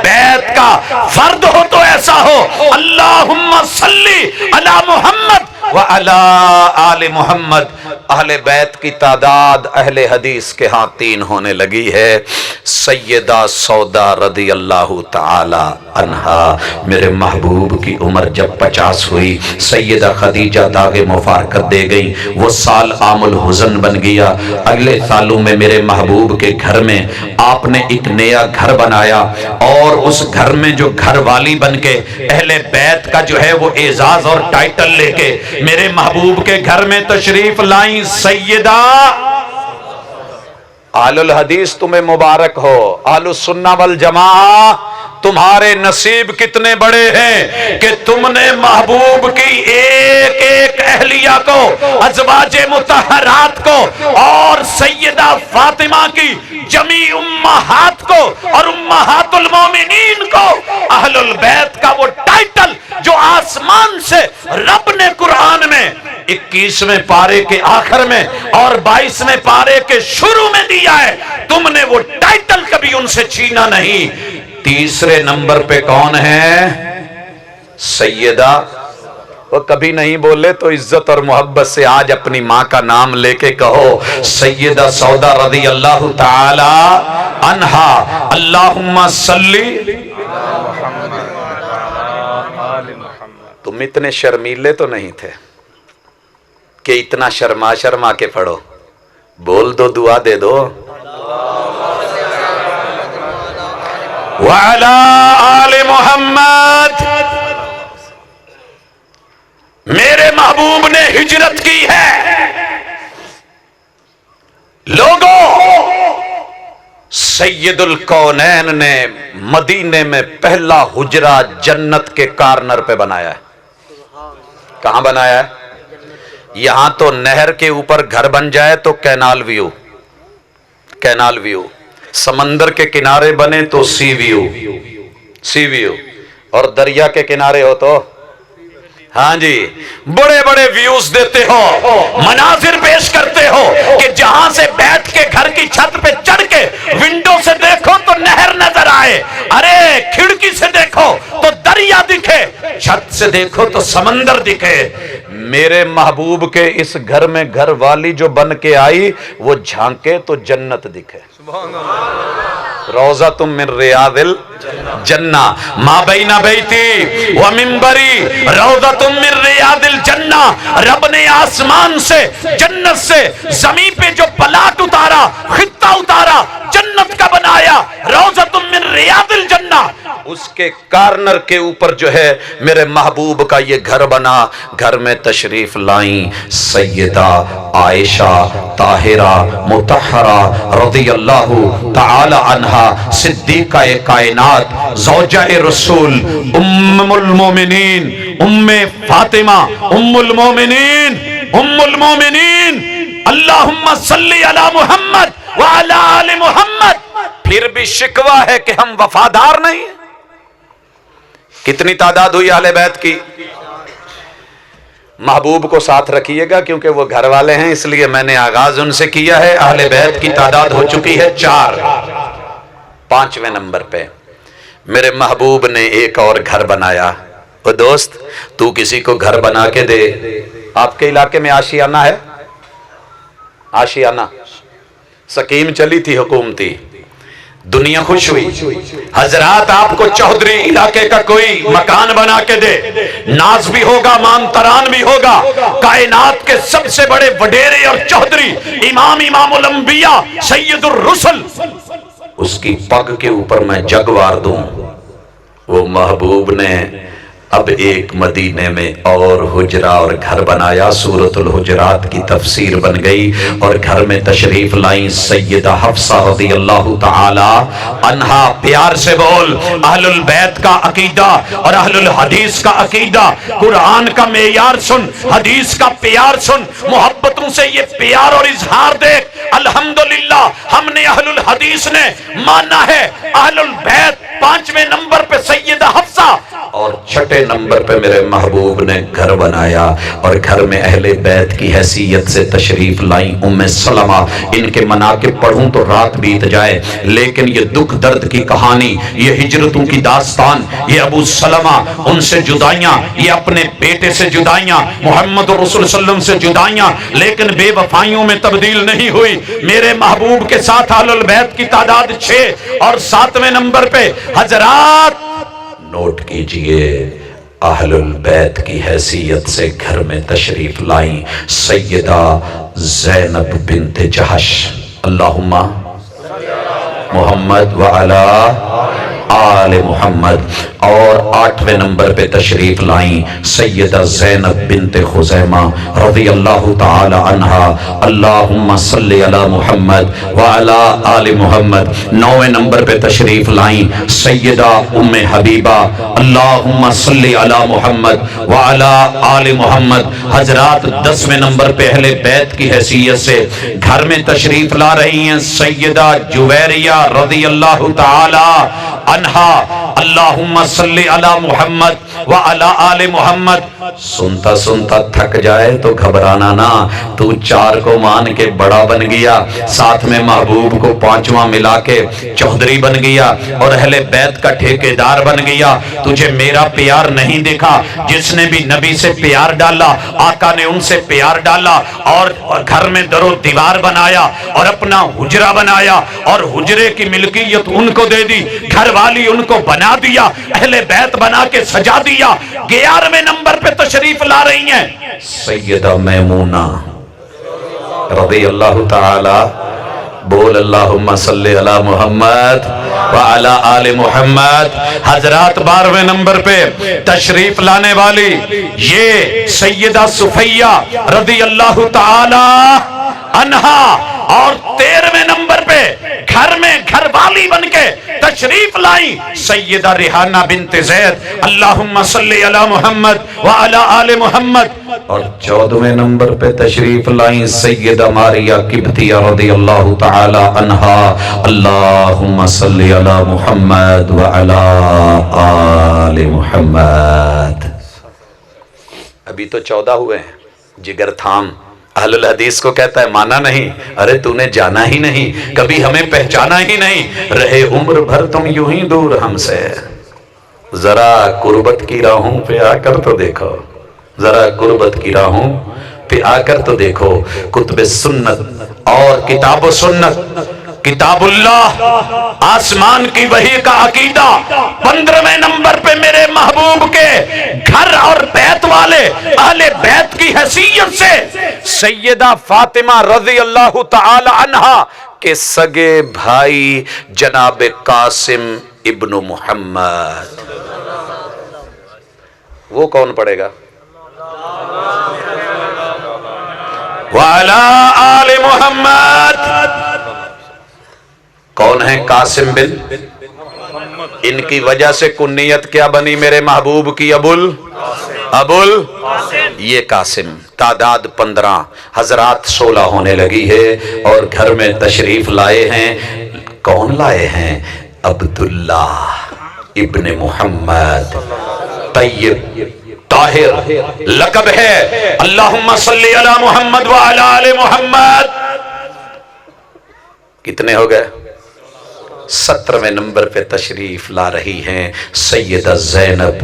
بیت کا فرد ہو تو ایسا ہو اللہم صلی علی محمد وعلی آل محمد. اہل بیت کی تعداد اہل حدیث کے ہاں 3 ہونے لگی ہے. سیدہ سودا رضی اللہ تعالی عنہا، میرے محبوب کی عمر جب 50 ہوئی، سیدہ خدیجہ داغ مفارقت دے گئی. وہ سال عام الحزن بن گیا. اگلے سالوں میں میرے محبوب کے گھر میں آپ نے ایک نیا گھر بنایا، اور اس گھر میں جو گھر والی بن کے اہل بیت کا جو ہے وہ اعزاز اور ٹائٹل لے کے میرے محبوب کے گھر میں تشریف لائیں سیدہ. اہل الحدیث تمہیں مبارک ہو، اہل السنہ والجماعہ تمہارے نصیب کتنے بڑے ہیں کہ تم نے محبوب کی ایک ایک اہلیہ کو، ازواج مطہرات کو، اور سیدہ فاطمہ کی جمی امہات کو اور امہات المومنین کو اہل البیت کا وہ ٹائٹل جو آسمان سے رب نے قرآن میں 21ویں پارے کے آخر میں اور 22ویں پارے کے شروع میں دیا ہے، تم نے وہ ٹائٹل کبھی ان سے چھینا نہیں. تیسرے نمبر پہ کون ہے؟ سیدہ. وہ کبھی نہیں بولے تو عزت اور محبت سے آج اپنی ماں کا نام لے کے کہو سیدہ سودا رضی اللہ تعالی عنہا. اللہم صلی. تم اتنے شرمیلے تو نہیں تھے کہ اتنا شرما کے پڑھو. بول دو، دعا دے دو. وعلی آل محمد. میرے محبوب نے ہجرت کی ہے. لوگوں، سید الکونین نے مدینے میں پہلا حجرہ جنت کے کارنر پہ بنایا ہے. کہاں بنایا ہے؟ یہاں تو نہر کے اوپر گھر بن جائے تو کینال ویو، کینال ویو. سمندر کے کنارے بنے تو سی ویو، سی ویو. اور دریا کے کنارے ہو تو ہاں جی بڑے بڑے ویوز دیتے ہو، مناظر پیش کرتے ہو کہ جہاں سے بیٹھ کے گھر کی چھت پہ چڑھ کے ونڈو سے دیکھو تو نہر نظر آئے، ارے کھڑکی سے دیکھو تو دریا دکھے، چھت سے دیکھو تو سمندر دکھے. میرے محبوب کے اس گھر میں گھر والی جو بن کے آئی وہ جھانکے تو جنت دکھے. روضۃ من ریاض الجنہ ما بین بیتی و منبری روضۃ من ریاض الجنہ. رب نے آسمان سے، جنت سے زمین پہ جو پلاٹ اتارا، خطہ اتارا، جنت کا بنایا، روضۃ من ریاض الجنہ. اس کے کارنر کے اوپر جو ہے میرے محبوب کا یہ گھر بنا. گھر میں تشریف لائیں سیدہ عائشہ طاہرہ مطہرہ رضی اللہ تعالی عنہا، صدیقہ کائنات، زوجہ رسول، ام المومنین، ام فاطمہ، ام المومنین، ام المومنین. اللہم صلی علی محمد وعلی آل محمد. پھر بھی شکوہ ہے کہ ہم وفادار نہیں. کتنی تعداد ہوئی اہل بیت کی؟ محبوب کو ساتھ رکھیے گا کیونکہ وہ گھر والے ہیں، اس لیے میں نے آغاز ان سے کیا ہے. اہل بیت کی تعداد ہو چکی ہے 4. 5ویں نمبر پہ میرے محبوب نے ایک اور گھر بنایا. وہ دوست تو کسی کو گھر بنا کے دے. آپ کے علاقے میں آشیانہ ہے؟ آشیانہ سکیم چلی تھی حکومتی، دنیا خوش ہوئی. حضرات آپ کو چودھری علاقے کا کوئی مکان بنا کے دے، ناز بھی ہوگا، مان تران بھی ہوگا. کائنات کے سب سے بڑے وڈیرے اور چودھری، امام الانبیاء، سید الرسل، اس کی پگ کے اوپر میں جگوار دوں. وہ محبوب نے اب ایک مدینے میں اور حجرہ اور گھر بنایا. سورۃ الحجرات کی تفسیر بن گئی اور گھر میں تشریف لائیں سیدہ حفصہ رضی اللہ تعالی عنہا. پیار سے بول. اہل البیت کا عقیدہ اور اہل الحدیث کا عقیدہ، قرآن کا معیار سن، حدیث کا پیار سن، محبتوں سے یہ پیار اور اظہار دیکھ. الحمدللہ ہم نے اہل الحدیث نے مانا ہے اہل البیت. 5ویں نمبر پہ سیدہ حفصہ اور छठे नंबर पे मेरे महबूब ने घर बनाया और घर में अहले बैत की हैसियत से तशरीफ लाई उम्मे सलमा। इनके मनाकिब पढ़ूं तो रात बीत जाए, लेकिन ये दुख दर्द की कहानी, ये हिजरतों की दास्तान, ये अबू सलमा उनसे जुदाइयां, ये अपने बेटे से जुदाइयां, मोहम्मद रसूल सल्लल्लाहु अलैहि वसल्लम से जुदाइयां, लेकिन बेवफाइयों में तब्दील नहीं हुई। मेरे महबूब के साथ अहलुल बैत की तादाद 6 और 7वें नंबर पे हजरात नोट कीजिए, अहलुल बैत की हैसियत से घर में तशरीफ लाई सैयदा ज़ैनब बिन्त जहश, अल्लाहुम्मा मोहम्मद व अला आले मोहम्मद। और 8वें नंबर पे तशरीफ लाई सैयदा ज़ैनब बिन्त खुज़ैमा रज़ी अल्लाहु ताला अन्हा, अल्लाहुम्मा सल्ली अला मोहम्मद व अला आले मोहम्मद। 9वें नंबर पे तशरीफ लाई सैयदा उम्मे हबीबा, अल्लाहुम्मा सल्ली अला मोहम्मद व अला आले मोहम्मद। हजरात 10वें नंबर पे अहले बैत की हैसियत से घर में तशरीफ ला रही हैं सैयदा जुवैरिया रज़ी अल्लाहु ताला अन्हा, अल्लाहुम्मा सल्ली अला मोहम्मद व अला आले मोहम्मद। सुनता सुनता थक जाए तो घबराना ना, तू 4 को मान के बड़ा बन गया, साथ में महबूब को 5वां मिला के चौधरी बन गया और अहले बैत का ठेकेदार बन गया। तुझे मेरा प्यार नहीं देखा, जिसने भी नबी से प्यार डाला आका ने उनसे प्यार डाला और घर में दरो दीवार बनाया और अपना हुजरा बनाया और हुजरे की मिल्कियत उनको दे दी, घर वाली उनको बना दिया, अहले बैत बना के सजा दिया। 11वें नंबर पे तशरीफ ला रही हैं सैयदा मैमूना रज़ी अल्लाहु ताला, बोल अल्लाहुम्मा सल्ली अला मुहम्मद व अला आले मुहम्मद। हजरात 12वें नंबर पे तशरीफ लाने वाली ये सैयदा सुफैया रज़ी अल्लाहु ताला अन्हा। और 13वें नंबर पे घर में घरवाली बनके तशरीफ लाई सैयदा रिहाना बिन्त ज़ैद, अल्लाहुम्मा सल्ली अला मुहम्मद व अला आले मुहम्मद। और 14वें नंबर पे तशरीफ लाई सैयदा मारिया किब्तिया रज़ियल्लाहु ताला अन्हा, अल्लाहुम्मा सल्ली अला मुहम्मद व अला आले मुहम्मद। अभी तो 14 हुए हैं, जिगर थाम। अहलुल हदीस को कहता है माना नहीं, अरे तूने जाना ही नहीं, कभी हमें पहचाना ही नहीं, रहे उम्र भर तुम यूं ही दूर हमसे, जरा कुर्बत की राहों पे आकर तो देखो, जरा कुर्बत की राहों पे आकर तो देखो। कुतुब सुन्नत और किताब सुन्नत, किताबुल्लाह आसमान की वही का अकीदा। 15वें नंबर पे मेरे महबूब के घर और बैत वाले अहले बैत की हैसियत से सैयदा फातिमा रज़ी अल्लाहु ताला अन्हा के सगे भाई जनाब कासिम इब्न मुहम्मद। वो कौन पढ़ेगा? वाला आले मोहम्मद। कौन है कासिम बिन? इनकी वजह से कुन्नियत क्या बनी मेरे महबूब की? अबुल ये कासिम। तादाद 15, हजरात 16 होने लगी है और घर में तशरीफ लाए हैं। कौन लाए हैं? अब्दुल्ला इब्ने मोहम्मद तैयब ताहिर लकब है। अल्लाहुम्मा सल्ली अला मुहम्मद व अला आले मुहम्मद। कितने हो गए? 17वें नंबर पे तशरीफ ला रही हैं सैयदा ज़ैनब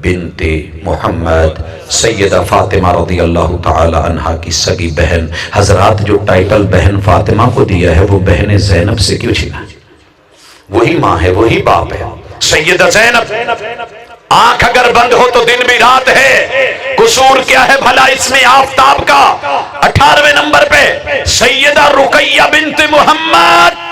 बिन्ते मोहम्मद, सैयदा फातिमा रज़ी अल्लाहु ताला अन्हा की सगी बहन। हजरात जो टाइटल बहन फातिमा को दिया है वो बहन ज़ैनब से क्यों छीना? वही माँ है, वही बाप है। सैयदा ज़ैनब, आंख अगर बंद हो तो दिन भी रात है। कसूर क्या है भला इसमें आफताब का? 18वें नंबर पे सैयदा रुकैया बिन्त मोहम्मद,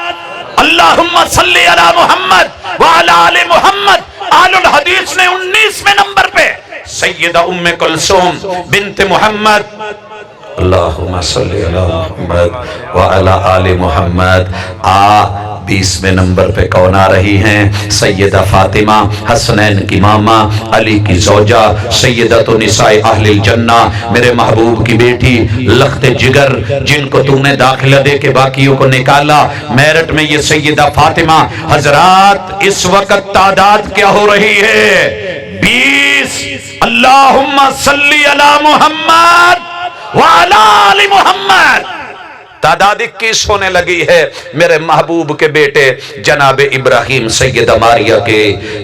अल्लाहुम्मा सल्ली अला मुहम्मद व अला आले मुहम्मद। अहलुल हदीस ने 19वें नंबर पे सैयदा उम्मे कुलसूम बिन्त मोहम्मद, अल्लाहुम्मा सल्ली अला मुहम्मद व अला आले मुहम्मद। 20वें नंबर पे कौन आ रही हैं? सैयदा फातिमा, हसनैन की मामा, अली की ज़ौजा, सैयदा तो निसाए अहलिल जन्ना, मेरे महबूब की बेटी, लख्त जिगर, जिनको तूने दाखिला दे के बाकियों को निकाला। मेरठ में ये सैयदा फातिमा। हजरात इस वक्त तादाद क्या हो रही है? 20 अल्लाहुम्मा सल्ली अला मुहम्मद व अला आलि मुहम्मद। तादाद 21 होने लगी है। मेरे महबूब के बेटे जनाब इब्राहिम सैयद मारिया के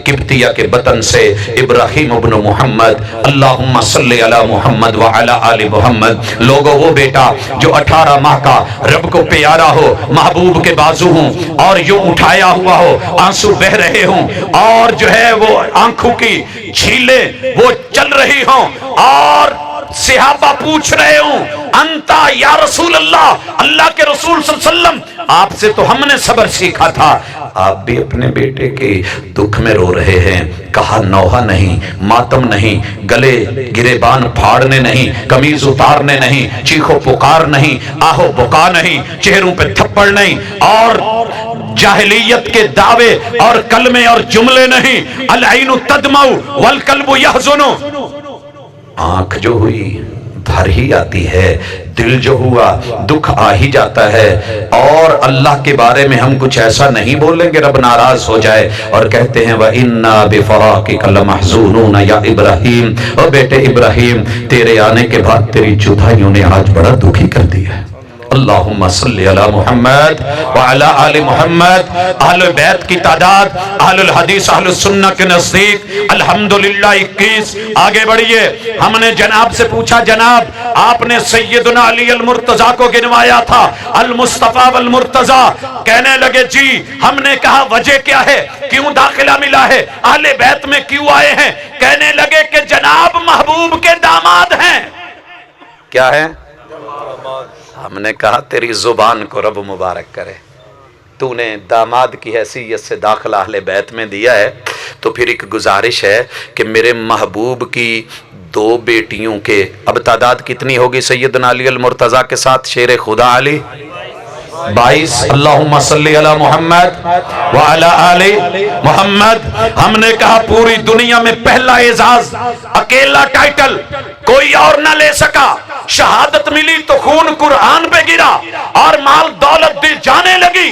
किब्तिया के बतन से इब्राहिम इब्न मोहम्मद, अल्लाहुम्मा सल्ली अला मुहम्मद व अला आलि मुहम्मद। लोगों, वो बेटा जो 18 माह का रब को प्यारा हो, महबूब के बाजू हूं और यूं उठाया हुआ हो, आंसू बह रहे हों और जो है वो आंखों की झीलें वो चल रही हों और सहाबा पूछ रहे हूं, अंता या रसूल अल्लाह, अल्लाह के रसूल सल्लल्लाहु अलैहि वसल्लम, आपसे तो हमने सब्र सीखा था, आप भी अपने बेटे के दुख में रो रहे हैं। कहा नौहा नहीं, मातम नहीं, गले गिरेबान फाड़ने नहीं, कमीज उतारने नहीं, चीखो पुकार नहीं, आहो बुका नहीं, चेहरों पे थप्पड़ नहीं और जाहिलियत के दावे और कलमे और जुमले नहीं। अल ऐनु तदमउ वल कल्बु यहज़ुनु। आंख जो हुई भर ही आती है, दिल जो हुआ दुख आ ही जाता है। और अल्लाह के बारे में हम कुछ ऐसा नहीं बोलेंगे रब नाराज हो जाए। और कहते हैं व इन्ना बिफराकिक लमहज़ूनून या इब्राहिम, ओ बेटे इब्राहिम, तेरे आने के बाद तेरी जुदाइयों ने आज बड़ा दुखी कर दिया है। अल्लाहुम्मा सल्ली अला मुहम्मद व अला आलि मुहम्मद। अहले बैत की तादाद अहलुल हदीस अहलुस सुन्नह के नजदीक अल्हम्दुलिल्लाह 21। आगे बढ़िए। हमने जनाब से पूछा, जनाब आपने सैयदना अली अल मुर्तजा को गिनवाया था, अल मुस्तफा वल मुर्तजा। कहने लगे जी, हमने कहा वजह क्या है, क्यों दाखिला मिला है, अहले बैत में क्यों आए हैं? कहने लगे कि जनाब महबूब के दामाद हैं। क्या है? हमने कहा तेरी जुबान को रब मुबारक करे, तूने दामाद की हैसियत से दाखिला अहले बैत में दिया है। तो फिर एक गुजारिश है कि मेरे महबूब की 2 बेटियों के अब तादाद कितनी होगी? सैयदना अली अल मुर्तजा के साथ शेर खुदा अली 22। अल्लाहुम्मा सल्ली अला मुहम्मद व अला आलि मुहम्मद। हमने कहा पूरी दुनिया में पहला एजाज, अकेला टाइटल कोई और ना ले सका। शहादत मिली तो खून कुरान पे गिरा और माल दौलत दी जाने लगी।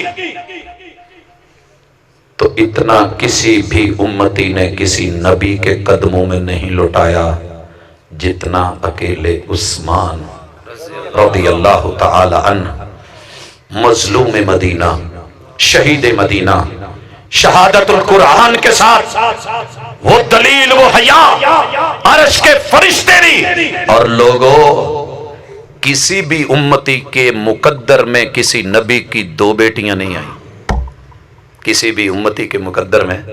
तो इतना किसी भी उम्मती ने किसी नबी के कदमों में नहीं लुटाया जितना अकेले उस्मान रज़ियल्लाहु ताला अन्हु, मजलूम मदीना, शहीद मदीना, शहादतुल कुरान के साथ वो दलील, वो हया, अर्श के फरिश्ते नहीं। और लोगों, किसी भी उम्मती के मुकद्दर में किसी नबी की 2 बेटियां नहीं आई। किसी भी उम्मती के मुकद्दर में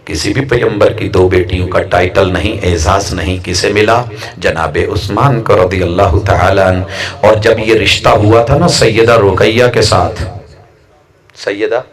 किसी भी पैगंबर की 2 बेटियों का टाइटल नहीं, एजाज नहीं। किसे मिला? जनाबे उस्मान को रज़ियल्लाहु ताला अन्हु। और जब ये रिश्ता हुआ था ना सैयदा रुकैया के साथ, सैयदा